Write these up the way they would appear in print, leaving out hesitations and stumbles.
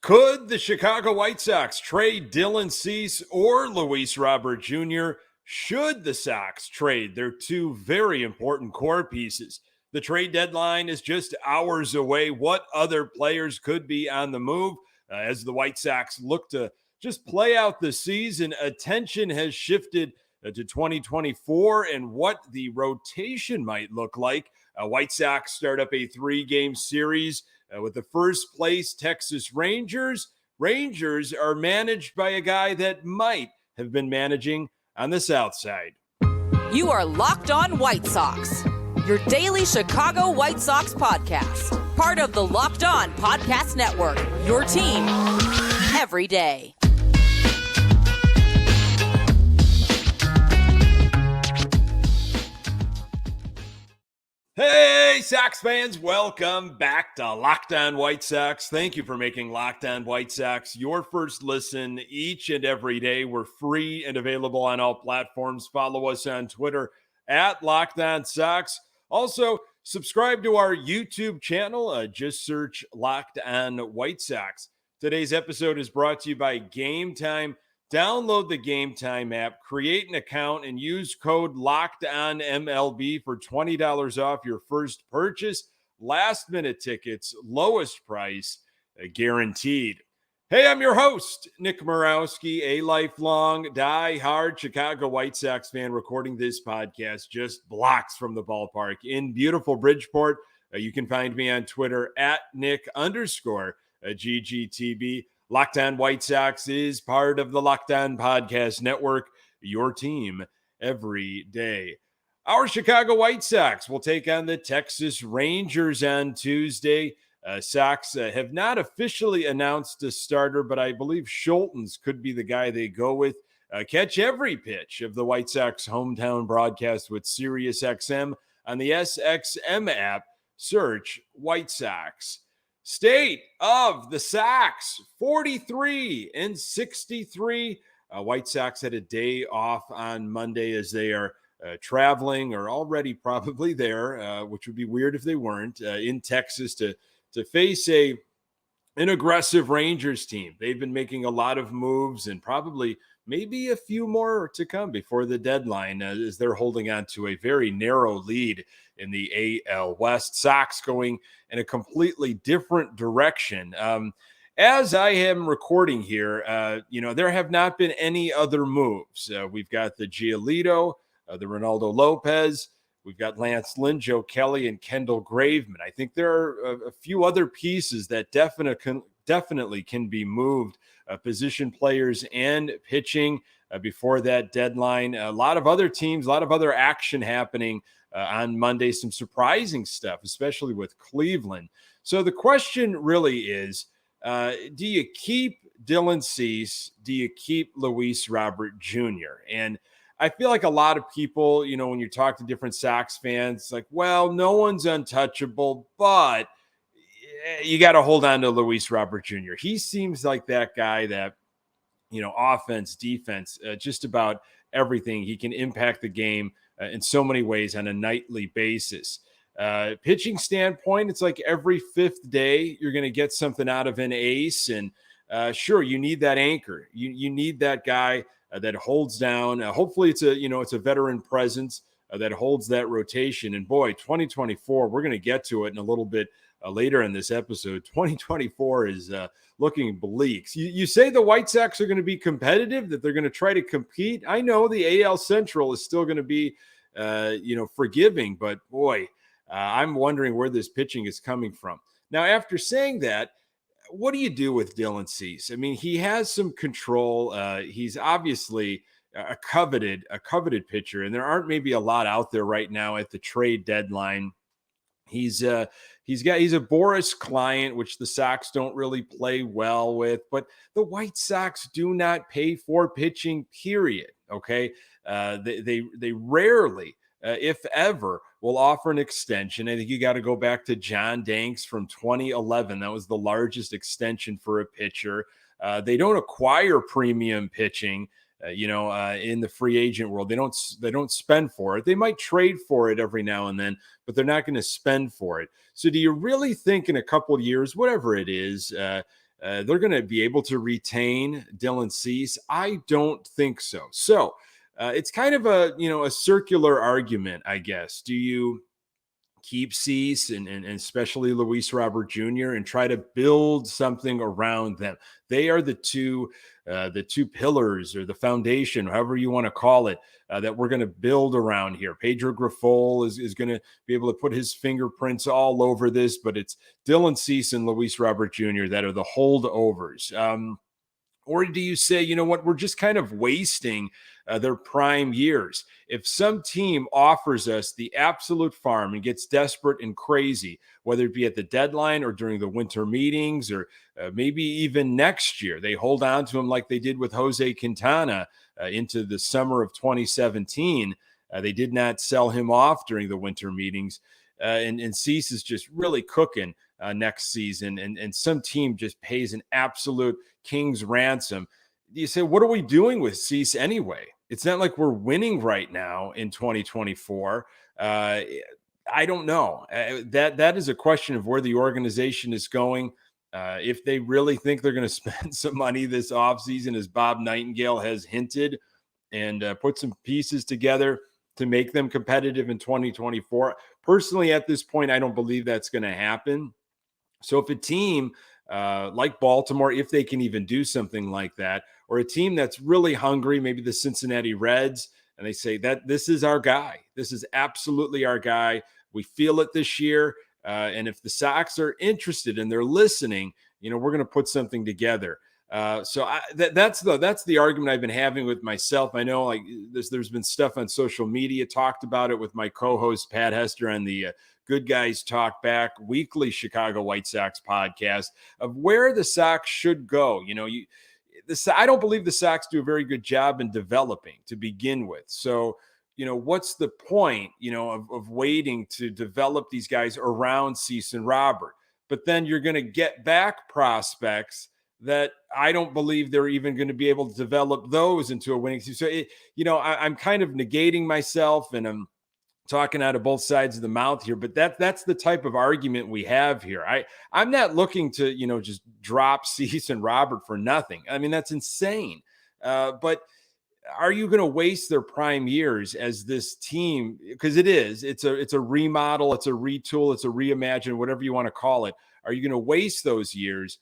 Could the Chicago White Sox trade Dylan Cease or Luis Robert Jr.? Should the Sox trade their two very important core pieces? The trade deadline is just hours away. What other players could be on the move? As the White Sox look to just play out the season, attention has shifted to 2024 and what the rotation might look like. White Sox start up a 3-game series with the first place Texas Rangers. Rangers are managed by a guy that might have been managing on the South Side. You are Locked On White Sox, your daily Chicago White Sox podcast. Part of the Locked On Podcast Network, your team every day. Hey, Sox fans, welcome back to Locked On White Sox. Thank you for making Locked On White Sox your first listen each and every day. We're free and available on all platforms. Follow us on Twitter at Locked On Sox. Also, subscribe to our YouTube channel. Just search Locked On White Sox. Today's episode is brought to you by Game Time. Download the Game Time app, create an account, and use code LOCKEDONMLB for $20 off your first purchase. Last-minute tickets, lowest price, guaranteed. Hey, I'm your host, Nick Morawski, a lifelong, die-hard Chicago White Sox fan, recording this podcast just blocks from the ballpark in beautiful Bridgeport. You can find me on Twitter at Nick_GGTB. Locked On White Sox is part of the Locked On Podcast Network, your team every day. Our Chicago White Sox will take on the Texas Rangers on Tuesday. Sox have not officially announced a starter, but I believe Schultens could be the guy they go with. Catch every pitch of the White Sox hometown broadcast with SiriusXM on the SXM app. Search White Sox. State of the Sox, 43-63. White Sox had a day off on Monday as they are traveling or already probably there, which would be weird if they weren't, in Texas to face an aggressive Rangers team. They've been making a lot of moves and probably maybe a few more to come before the deadline as they're holding on to a very narrow lead in the AL West. Sox going in a completely different direction. As I am recording here, there have not been any other moves. We've got the Giolito, the Ronaldo Lopez. We've got Lance Lynn, Joe Kelly, and Kendall Graveman. I think there are a few other pieces that definitely can be moved, position players and pitching before that deadline. A lot of other teams, a lot of other action happening on Monday, some surprising stuff, especially with Cleveland. So the question really is, do you keep Dylan Cease? Do you keep Luis Robert Jr.? And I feel like a lot of people, when you talk to different Sox fans, like, well, no one's untouchable, but you got to hold on to Luis Robert Jr. He seems like that guy that, offense, defense, just about everything. He can impact the game in so many ways on a nightly basis. Pitching standpoint, it's like every fifth day you're going to get something out of an ace. And sure, you need that anchor. You need that guy that holds down. Hopefully it's a veteran presence that holds that rotation. And boy, 2024, we're going to get to it in a little bit later in this episode. 2024 is looking bleak. You say the White Sox are going to be competitive, that they're going to try to compete. I know the AL Central is still going to be, forgiving, but boy, I'm wondering where this pitching is coming from. Now, after saying that, what do you do with Dylan Cease? I mean, he has some control. He's obviously a coveted pitcher, and there aren't maybe a lot out there right now at the trade deadline. He's a Boris client, which the Sox don't really play well with, but the White Sox do not pay for pitching, period. Okay. They rarely, if ever, will offer an extension. I think you got to go back to John Danks from 2011. That was the largest extension for a pitcher. They don't acquire premium pitching. In the free agent world, they don't spend for it. They might trade for it every now and then, but they're not going to spend for it. So do you really think in a couple of years, whatever it is, they're going to be able to retain Dylan Cease? I don't think so. So it's kind of a circular argument, I guess. Do you keep Cease and especially Luis Robert Jr. and try to build something around them? They are the two pillars or the foundation, however you want to call it, that we're going to build around here. Pedro Grifol is going to be able to put his fingerprints all over this, but it's Dylan Cease and Luis Robert Jr. that are the holdovers. Or do you say, you know what, we're just kind of wasting their prime years? If some team offers us the absolute farm and gets desperate and crazy, whether it be at the deadline or during the winter meetings or maybe even next year, they hold on to him like they did with Jose Quintana into the summer of 2017. They did not sell him off during the winter meetings. And Cease is just really cooking next season, and some team just pays an absolute king's ransom. You say, what are we doing with Cease anyway? It's not like we're winning right now in 2024. I don't know. That is a question of where the organization is going. If they really think they're going to spend some money this offseason, as Bob Nightingale has hinted, and put some pieces together to make them competitive in 2024. Personally, at this point, I don't believe that's going to happen. So if a team like Baltimore, if they can even do something like that, or a team that's really hungry, maybe the Cincinnati Reds, and they say that this is our guy. This is absolutely our guy. We feel it this year. And if the Sox are interested and they're listening, we're going to put something together. So that's the argument I've been having with myself. I know there's been stuff on social media, talked about it with my co-host Pat Hester on the Good Guys Talk Back weekly Chicago White Sox podcast of where the Sox should go. I don't believe the Sox do a very good job in developing to begin with. So, what's the point, of waiting to develop these guys around Cease and Robert? But then you're going to get back prospects that I don't believe they're even going to be able to develop those into a winning season. So, I'm kind of negating myself and I'm talking out of both sides of the mouth here, but that's the type of argument we have here. I'm not looking to, just drop Cease and Robert for nothing. I mean, that's insane. But are you going to waste their prime years as this team? Because it's a remodel, it's a retool, it's a reimagine, whatever you want to call it. Are you going to waste those years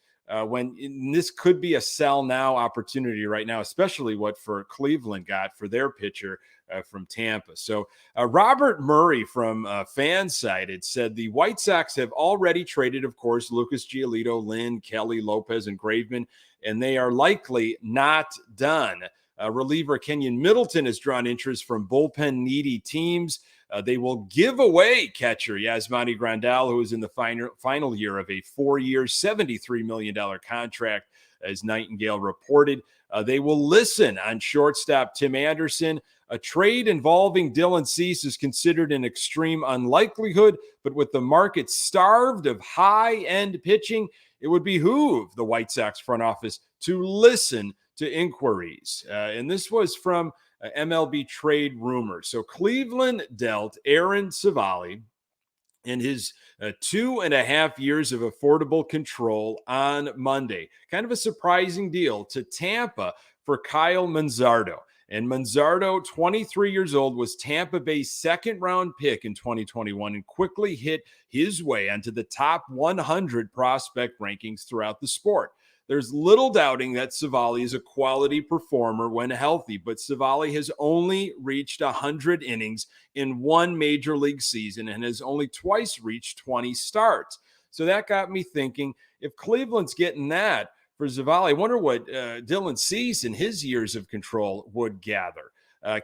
when this could be a sell now opportunity right now, especially what for Cleveland got for their pitcher from Tampa? So Robert Murray from Fansided said the White Sox have already traded, of course, Lucas Giolito, Lynn, Kelly, Lopez, and Graveman, and they are likely not done. Reliever Kenyon Middleton has drawn interest from bullpen-needy teams. They will give away catcher Yasmani Grandal, who is in the final year of a 4-year, $73 million contract, as Nightingale reported. They will listen on shortstop Tim Anderson. A trade involving Dylan Cease is considered an extreme unlikelihood, but with the market starved of high-end pitching, it would behoove the White Sox front office to listen to inquiries. And this was from MLB Trade Rumors. So Cleveland dealt Aaron Savali in his 2.5 years of affordable control on Monday. Kind of a surprising deal to Tampa for Kyle Manzardo. And Manzardo, 23 years old, was Tampa Bay's second-round pick in 2021 and quickly hit his way onto the top 100 prospect rankings throughout the sport. There's little doubting that Savali is a quality performer when healthy, but Savali has only reached 100 innings in one major league season and has only twice reached 20 starts. So that got me thinking, if Cleveland's getting that for Savali, I wonder what Dylan Cease in his years of control would gather.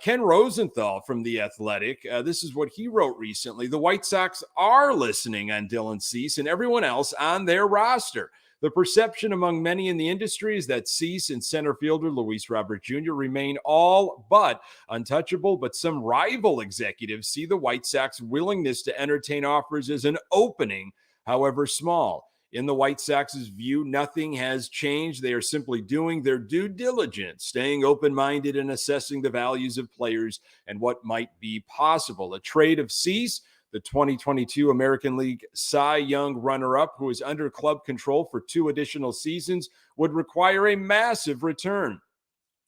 Ken Rosenthal from The Athletic, this is what he wrote recently. The White Sox are listening on Dylan Cease and everyone else on their roster. The perception among many in the industry is that Cease and center fielder Luis Robert Jr. remain all but untouchable, but some rival executives see the White Sox willingness to entertain offers as an opening, however small. In the White Sox's view, nothing has changed. They are simply doing their due diligence, staying open-minded and assessing the values of players and what might be possible. A trade of Cease, the 2022 American League Cy Young runner-up, who is under club control for 2 additional seasons, would require a massive return.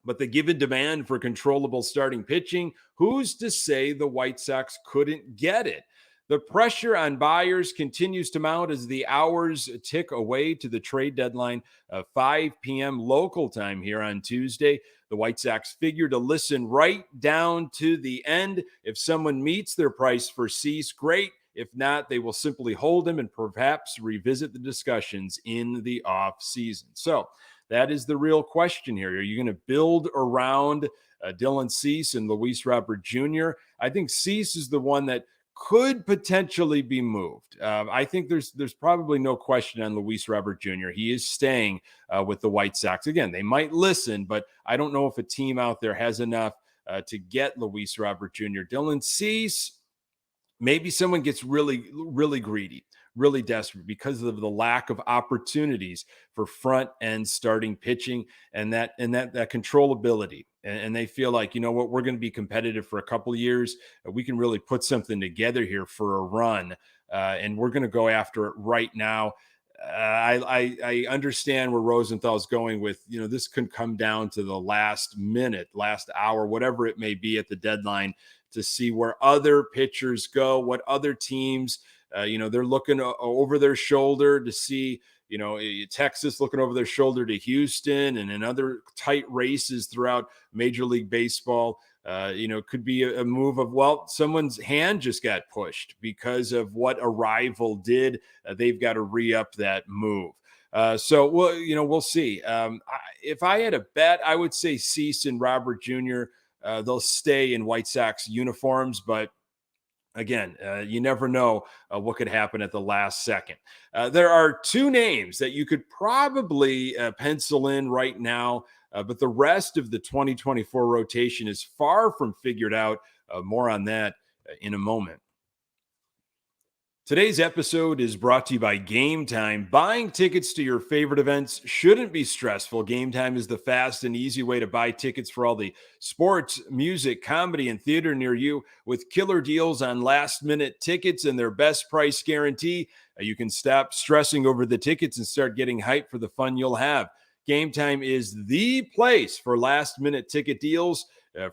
But the given demand for controllable starting pitching, who's to say the White Sox couldn't get it? The pressure on buyers continues to mount as the hours tick away to the trade deadline, 5 p.m. local time here on Tuesday. The White Sox figure to listen right down to the end. If someone meets their price for Cease, great. If not, they will simply hold him and perhaps revisit the discussions in the offseason. So that is the real question here. Are you going to build around Dylan Cease and Luis Robert Jr.? I think Cease is the one that could potentially be moved. I think there's probably no question on Luis Robert Jr. He is staying with the White Sox. Again, they might listen, but I don't know if a team out there has enough to get Luis Robert Jr. Dylan Cease, maybe someone gets really, really greedy, really desperate because of the lack of opportunities for front end starting pitching and that controllability. And they feel like, you know what, we're going to be competitive for a couple of years. We can really put something together here for a run, and we're going to go after it right now. I understand where Rosenthal's going with, this could come down to the last minute, last hour, whatever it may be at the deadline, to see where other pitchers go, what other teams, they're looking over their shoulder to see, Texas looking over their shoulder to Houston and in other tight races throughout Major League Baseball. Could be a move of, well, someone's hand just got pushed because of what a rival did. They've got to re-up that move. So we'll see. If I had a bet, I would say Cease and Robert Jr., they'll stay in White Sox uniforms, but again, you never know what could happen at the last second. There are 2 names that you could probably pencil in right now, but the rest of the 2024 rotation is far from figured out. More on that in a moment. Today's episode is brought to you by Game Time. Buying tickets to your favorite events shouldn't be stressful. Game Time is the fast and easy way to buy tickets for all the sports, music, comedy, and theater near you. With killer deals on last-minute tickets and their best price guarantee, you can stop stressing over the tickets and start getting hyped for the fun you'll have. Game Time is the place for last-minute ticket deals.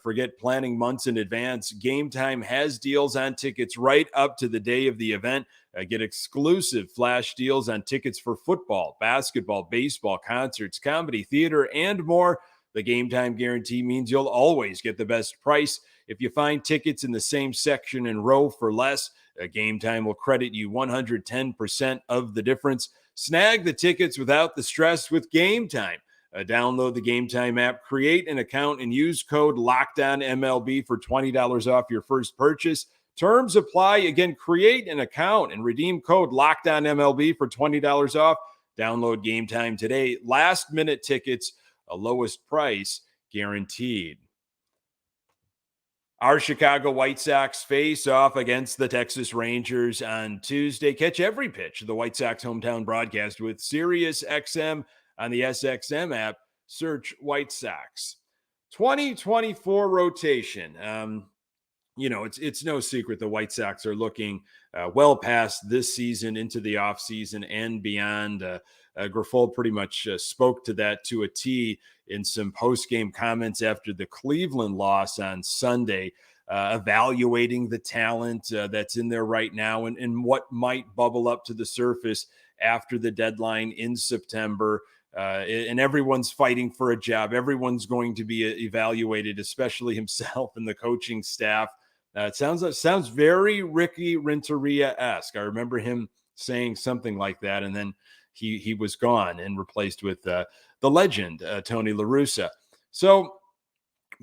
Forget planning months in advance. Game Time has deals on tickets right up to the day of the event. Get exclusive flash deals on tickets for football, basketball, baseball, concerts, comedy, theater, and more. The Game Time guarantee means you'll always get the best price. If you find tickets in the same section and row for less, Game Time will credit you 110% of the difference. Snag the tickets without the stress with Game Time. Download the Game Time app, create an account, and use code LOCKEDONMLB for $20 off your first purchase. Terms apply. Again, create an account and redeem code LOCKEDONMLB for $20 off. Download Game Time today. Last-minute tickets, a lowest price guaranteed. Our Chicago White Sox face off against the Texas Rangers on Tuesday. Catch every pitch of the White Sox hometown broadcast with SiriusXM on the SXM app. Search White Sox. 2024 rotation. It's no secret the White Sox are looking well past this season into the offseason and beyond. Grifol pretty much spoke to that to a T in some post-game comments after the Cleveland loss on Sunday, evaluating the talent that's in there right now and what might bubble up to the surface after the deadline in September. And everyone's fighting for a job. Everyone's going to be evaluated, especially himself and the coaching staff. It sounds very Ricky Renteria-esque. I remember him saying something like that, and then he was gone and replaced with the legend, Tony La Russa. So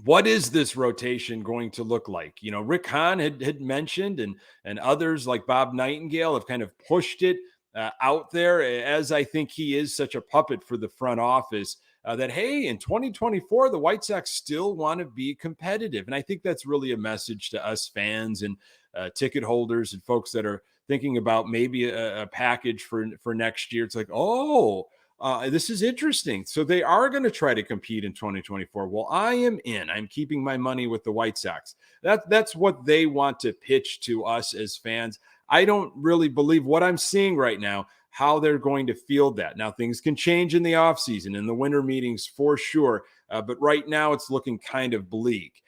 what is this rotation going to look like? Rick Hahn had mentioned, and others like Bob Nightingale have kind of pushed it out there, as I think he is such a puppet for the front office, that, hey, in 2024, the White Sox still want to be competitive. And I think that's really a message to us fans and ticket holders and folks that are thinking about maybe a package for next year. It's like, This is interesting. So they are going to try to compete in 2024. Well, I am in. I'm keeping my money with the White Sox. That's what they want to pitch to us as fans. I don't really believe what I'm seeing right now, how they're going to field that. Now, things can change in the offseason, in the winter meetings for sure. But right now, it's looking kind of bleak.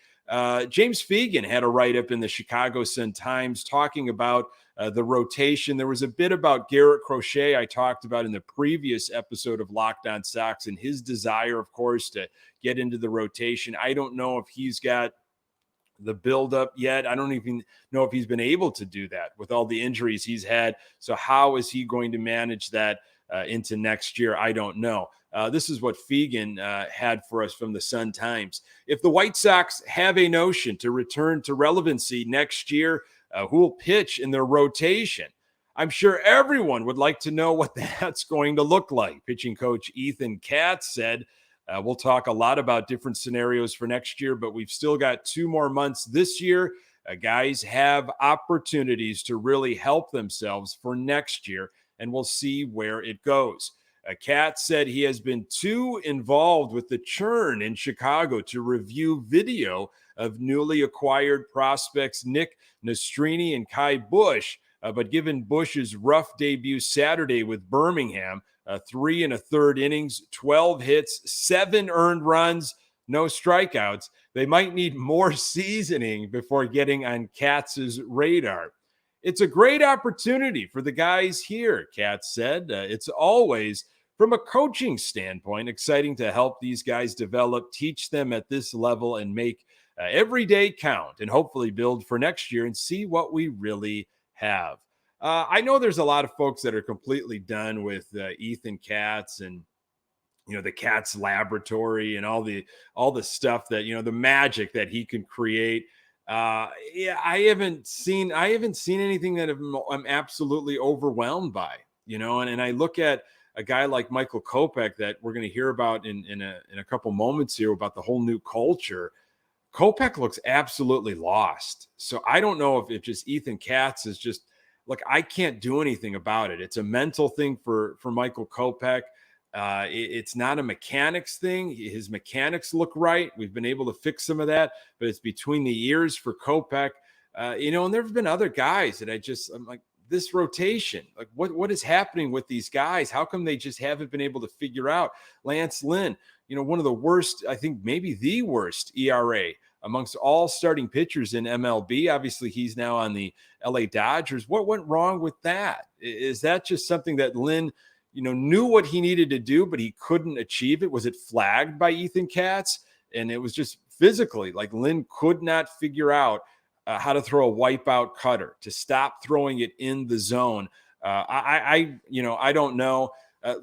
James Fegan had a write-up in the Chicago Sun-Times talking about the rotation. There was a bit about Garrett Crochet I talked about in the previous episode of Locked On Sox and his desire, of course, to get into the rotation. I don't know if he's got the buildup yet. I don't even know if he's been able to do that with all the injuries he's had. So how is he going to manage that into next year? I don't know. This is what Fegan had for us from the Sun-Times. If the White Sox have a notion to return to relevancy next year, who will pitch in their rotation? I'm sure everyone would like to know what that's going to look like. Pitching coach Ethan Katz said, we'll talk a lot about different scenarios for next year, but we've still got 2 more months this year. Guys have opportunities to really help themselves for next year, and we'll see where it goes. Katz said he has been too involved with the churn in Chicago to review video of newly acquired prospects Nick Nastrini and Kai Busch. But given Busch's rough debut Saturday with Birmingham, 3 1/3 innings, 12 hits, 7 earned runs, no strikeouts, they might need more seasoning before getting on Katz's radar. It's a great opportunity for the guys here, Katz said. It's always, from a coaching standpoint, exciting to help these guys develop, teach them at this level, and make every day count, and hopefully build for next year and see what we really have. I know there's a lot of folks that are completely done with Ethan Katz and the Katz laboratory and all the stuff that the magic that he can create. Yeah, I haven't seen anything that I'm absolutely overwhelmed by. And I look at a guy like Michael Kopech that we're going to hear about in a couple moments here about the whole new culture. Kopech looks absolutely lost. So I don't know if just Ethan Katz is just, look, I can't do anything about it. It's a mental thing for Michael Kopech. It's not a mechanics thing. His mechanics look right. We've been able to fix some of that, but it's between the ears for Kopech. And there have been other guys that I'm like, this rotation, like what is happening with these guys? How come they just haven't been able to figure out? Lance Lynn, one of the worst, I think maybe the worst ERA amongst all starting pitchers in MLB. Obviously, he's now on the LA Dodgers. What went wrong with that? Is that just something that Lynn, knew what he needed to do, but he couldn't achieve it? Was it flagged by Ethan Katz? And it was just physically, like Lynn could not figure out how to throw a wipeout cutter, to stop throwing it in the zone. I don't know.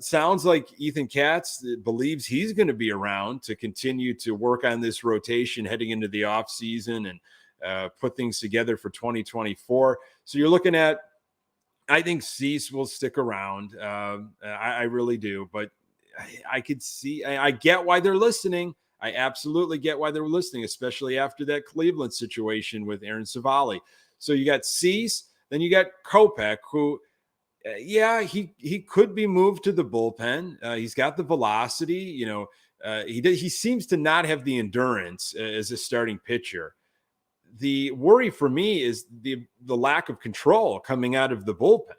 Sounds like Ethan Katz believes he's going to be around to continue to work on this rotation heading into the offseason and put things together for 2024. So you're looking at, I think Cease will stick around. I really do. But I could see, I get why they're listening. I absolutely get why they're listening, especially after that Cleveland situation with Aaron Savali. So you got Cease, then you got Kopech, who, he could be moved to the bullpen. He's got the velocity. He seems to not have the endurance as a starting pitcher. The worry for me is the lack of control coming out of the bullpen.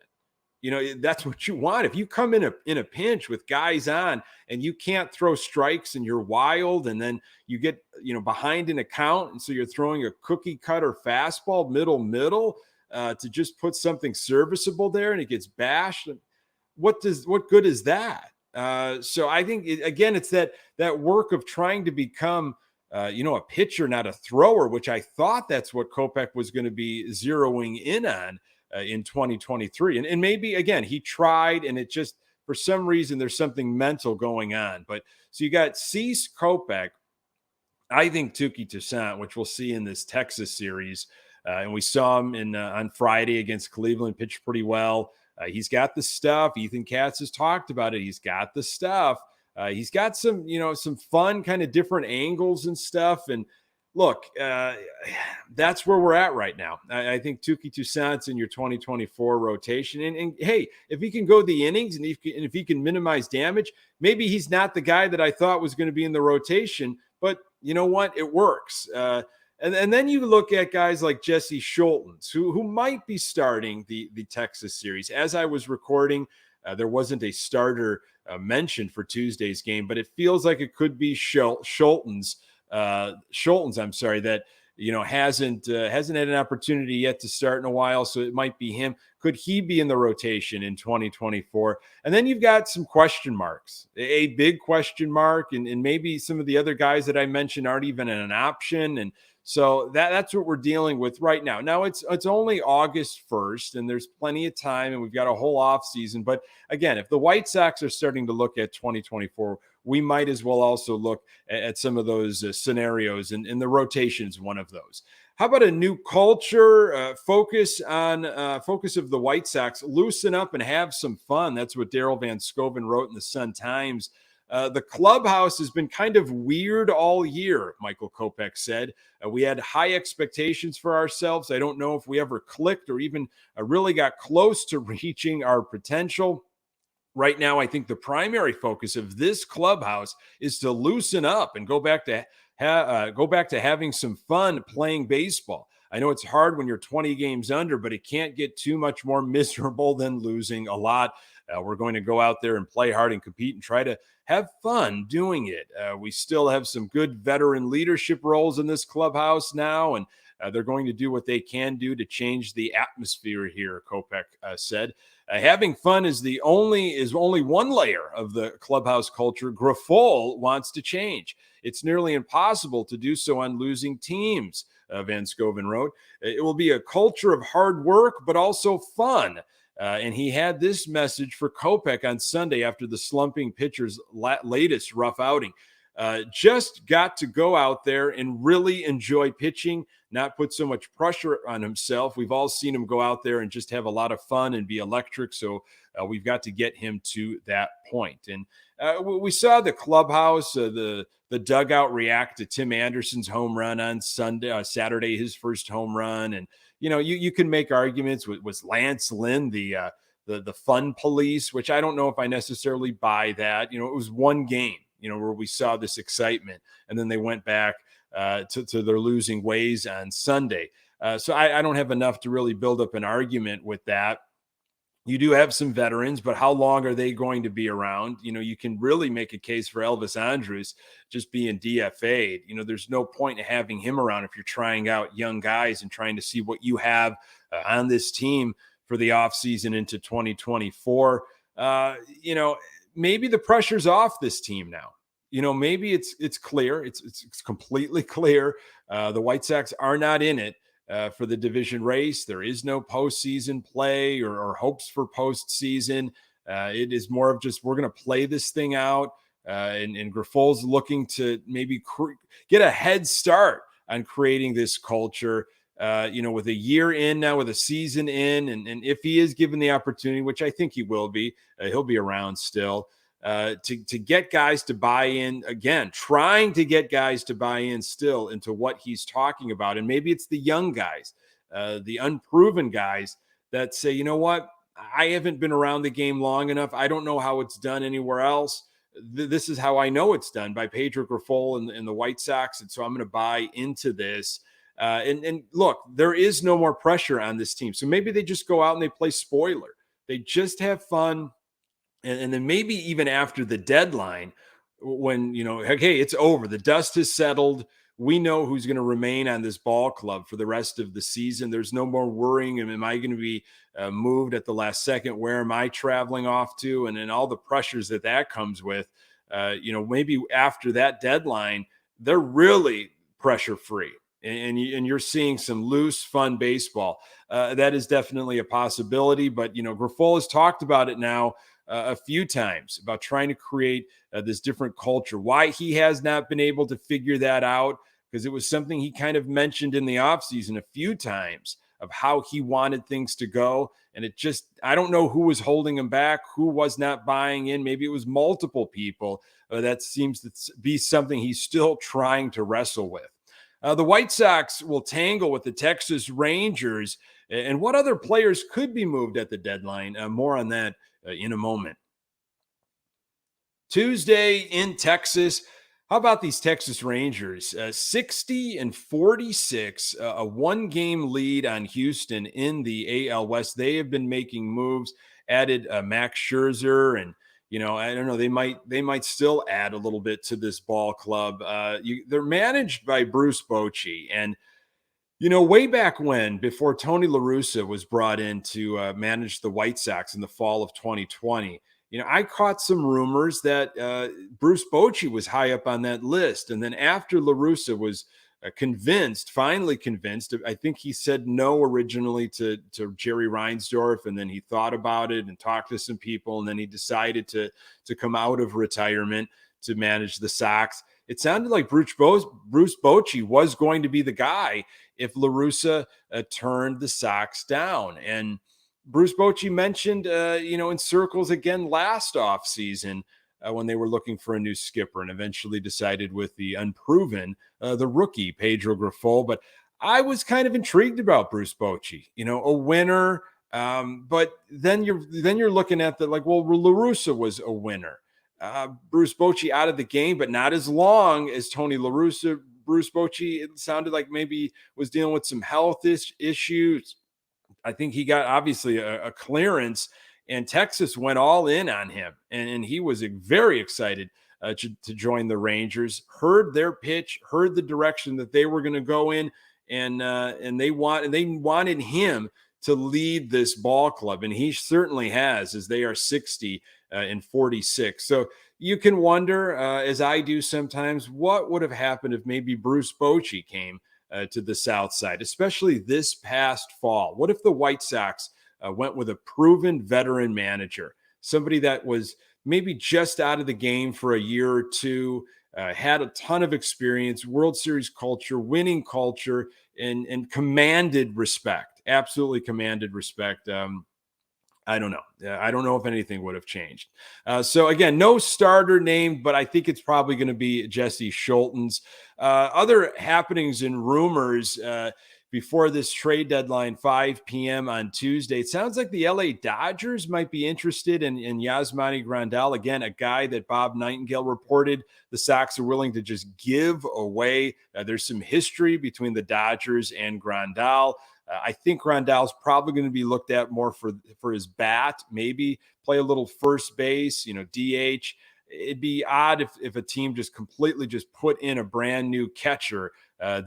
That's what you want. If you come in a pinch with guys on and you can't throw strikes and you're wild, and then you get behind in a count, and so you're throwing a cookie cutter fastball middle to just put something serviceable there, and it gets bashed. What good is that? So I think it's that work of trying to become a pitcher, not a thrower, which I thought that's what Kopech was going to be zeroing in on in 2023. And maybe, again, he tried, and it just, for some reason, there's something mental going on. But so you got Cease, Kopech, I think Touki Toussaint, which we'll see in this Texas series. And we saw him on Friday against Cleveland, pitched pretty well. He's got the stuff. Ethan Katz has talked about it. He's got the stuff. He's got some fun kind of different angles and stuff. And look, that's where we're at right now. I think Tuki Toussaint's in your 2024 rotation. And hey, if he can go the innings and if he can minimize damage, maybe he's not the guy that I thought was going to be in the rotation. But you know what? It works. And then you look at guys like Jesse Schultens, who might be starting the Texas series. As I was recording, there wasn't a starter mentioned for Tuesday's game, but it feels like it could be Schultens, that hasn't had an opportunity yet to start in a while, so it might be him. Could he be in the rotation in 2024? And then you've got some question marks, a big question mark, and maybe some of the other guys that I mentioned aren't even an option. And so that's what we're dealing with right now. Now it's only August 1st, and there's plenty of time, and we've got a whole off season. But again, if the White Sox are starting to look at 2024, we might as well also look at some of those scenarios, and the rotation is one of those. How about a new culture, focus of the White Sox, loosen up and have some fun? That's what Daryl Van Scoven wrote in the Sun-Times. The clubhouse has been kind of weird all year, Michael Kopech said. We had high expectations for ourselves. I don't know if we ever clicked or even really got close to reaching our potential. Right now, I think the primary focus of this clubhouse is to loosen up and go back to having some fun playing baseball. I know it's hard when you're 20 games under, but it can't get too much more miserable than losing a lot. We're going to go out there and play hard and compete and try to have fun doing it. We still have some good veteran leadership roles in this clubhouse now, and they're going to do what they can do to change the atmosphere here, Kopech said. Having fun is only one layer of the clubhouse culture Grifol wants to change. It's nearly impossible to do so on losing teams, Van Scoven wrote. It will be a culture of hard work, but also fun. And he had this message for Kopech on Sunday after the slumping pitcher's latest rough outing. Just got to go out there and really enjoy pitching, not put so much pressure on himself. We've all seen him go out there and just have a lot of fun and be electric. So we've got to get him to that point. And we saw the clubhouse, the dugout react to Tim Anderson's home run on Saturday, his first home run. And, you can make arguments. Was Lance Lynn the fun police, which I don't know if I necessarily buy that. It was one game, where we saw this excitement, and then they went back to their losing ways on Sunday. So I don't have enough to really build up an argument with that. You do have some veterans, but how long are they going to be around? You can really make a case for Elvis Andrus just being DFA'd. There's no point in having him around if you're trying out young guys and trying to see what you have on this team for the offseason into 2024. Maybe the pressure's off this team now. Maybe it's clear. It's completely clear. The White Sox are not in it for the division race. There is no postseason play or hopes for postseason. It is more of just, we're going to play this thing out. And Grifol's looking to maybe get a head start on creating this culture, with a year in now, with a season in. And if he is given the opportunity, which I think he will be, he'll be around still. To get guys to buy in, again, trying to get guys to buy in still into what he's talking about. And maybe it's the young guys, the unproven guys that say, you know what, I haven't been around the game long enough. I don't know how it's done anywhere else. This is how I know it's done, by Pedro Grifol and the White Sox. And so I'm going to buy into this. And look, there is no more pressure on this team. So maybe they just go out and they play spoiler. They just have fun. And then maybe even after the deadline, when, hey, it's over, the dust has settled, we know who's going to remain on this ball club for the rest of the season. There's no more worrying. Am I going to be moved at the last second? Where am I traveling off to? And then all the pressures that comes with, maybe after that deadline, they're really pressure free. And you're seeing some loose, fun baseball. That is definitely a possibility. But, Grifol has talked about it now a few times, about trying to create this different culture. Why he has not been able to figure that out, because it was something he kind of mentioned in the offseason a few times of how he wanted things to go. And it just, I don't know who was holding him back, who was not buying in. Maybe it was multiple people. That seems to be something he's still trying to wrestle with. The White Sox will tangle with the Texas Rangers. And what other players could be moved at the deadline? More on that in a moment. Tuesday in Texas. How about these Texas Rangers? 60-46, a one-game lead on Houston in the AL West. They have been making moves, added Max Scherzer, and I don't know. They might still add a little bit to this ball club. They're managed by Bruce Bochy, and way back when, before Tony La Russa was brought in to manage the White Sox in the fall of 2020, I caught some rumors that Bruce Bochy was high up on that list. And then after La Russa was finally convinced, I think he said no originally to Jerry Reinsdorf, and then he thought about it and talked to some people, and then he decided to come out of retirement to manage the Sox. It sounded like Bruce Bochy was going to be the guy if La Russa turned the Sox down. And Bruce Bochy mentioned, in circles again last offseason when they were looking for a new skipper, and eventually decided with the unproven, the rookie Pedro Grifol. But I was kind of intrigued about Bruce Bochy, a winner. But then you're looking at La Russa was a winner. Bruce Bochy out of the game, but not as long as Tony La Russa. Bruce Bochy, it sounded like maybe was dealing with some health issues. I think he got obviously a clearance, and Texas went all in on him, and he was very excited to join the Rangers. Heard their pitch, heard the direction that they were going to go in, and they wanted him to lead this ball club, and he certainly has, as they are 60-46. So you can wonder, as I do sometimes, what would have happened if maybe Bruce Bochy came to the South Side, especially this past fall. What if the White Sox went with a proven veteran manager, somebody that was maybe just out of the game for a year or two, had a ton of experience, World Series culture, winning culture, and commanded respect, absolutely commanded respect. I don't know. I don't know if anything would have changed. So again, no starter named, but I think it's probably going to be Jesse Schulten's. Other happenings and rumors before this trade deadline, 5 p.m. on Tuesday. It sounds like the LA Dodgers might be interested in Yasmani Grandal. Again, a guy that Bob Nightingale reported the Sox are willing to just give away. There's some history between the Dodgers and Grandal. I think Grandal's probably going to be looked at more for his bat, maybe play a little first base, DH. It'd be odd if a team just completely just put in a brand new catcher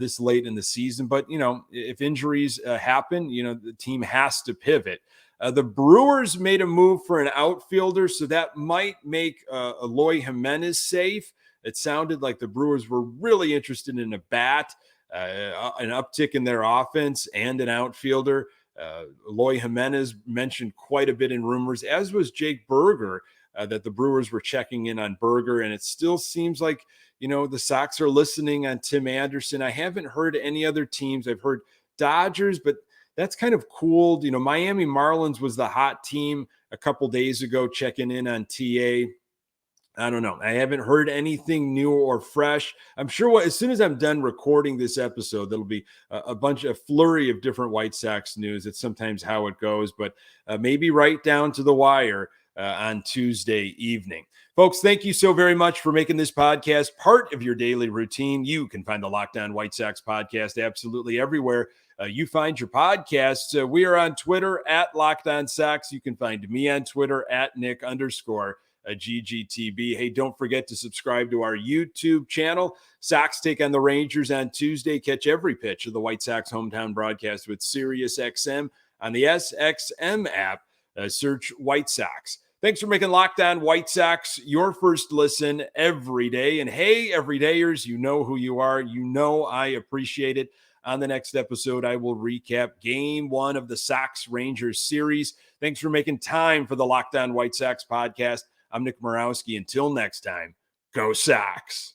this late in the season. But, if injuries happen, the team has to pivot. The Brewers made a move for an outfielder, so that might make Eloy Jimenez safe. It sounded like the Brewers were really interested in a bat. An uptick in their offense and an outfielder. Eloy Jimenez mentioned quite a bit in rumors, as was Jake Berger, that the Brewers were checking in on Berger. And it still seems like, the Sox are listening on Tim Anderson. I haven't heard any other teams. I've heard Dodgers, but that's kind of cooled. Miami Marlins was the hot team a couple days ago, checking in on TA. I don't know. I haven't heard anything new or fresh. I'm sure as soon as I'm done recording this episode, there'll be a flurry of different White Sox news. It's sometimes how it goes, but maybe right down to the wire on Tuesday evening. Folks, thank you so very much for making this podcast part of your daily routine. You can find the Locked On White Sox podcast absolutely everywhere you find your podcasts. We are on Twitter at Locked On Sox. You can find me on Twitter at Nick_GGTB. Hey, don't forget to subscribe to our YouTube channel. Sox take on the Rangers on Tuesday. Catch every pitch of the White Sox hometown broadcast with SiriusXM on the SXM app. Search White Sox. Thanks for making Locked On White Sox your first listen every day. And hey, everydayers, you know who you are. You know I appreciate it. On the next episode, I will recap Game 1 of the Sox-Rangers series. Thanks for making time for the Locked On White Sox podcast. I'm Nick Morawski. Until next time, go Sox.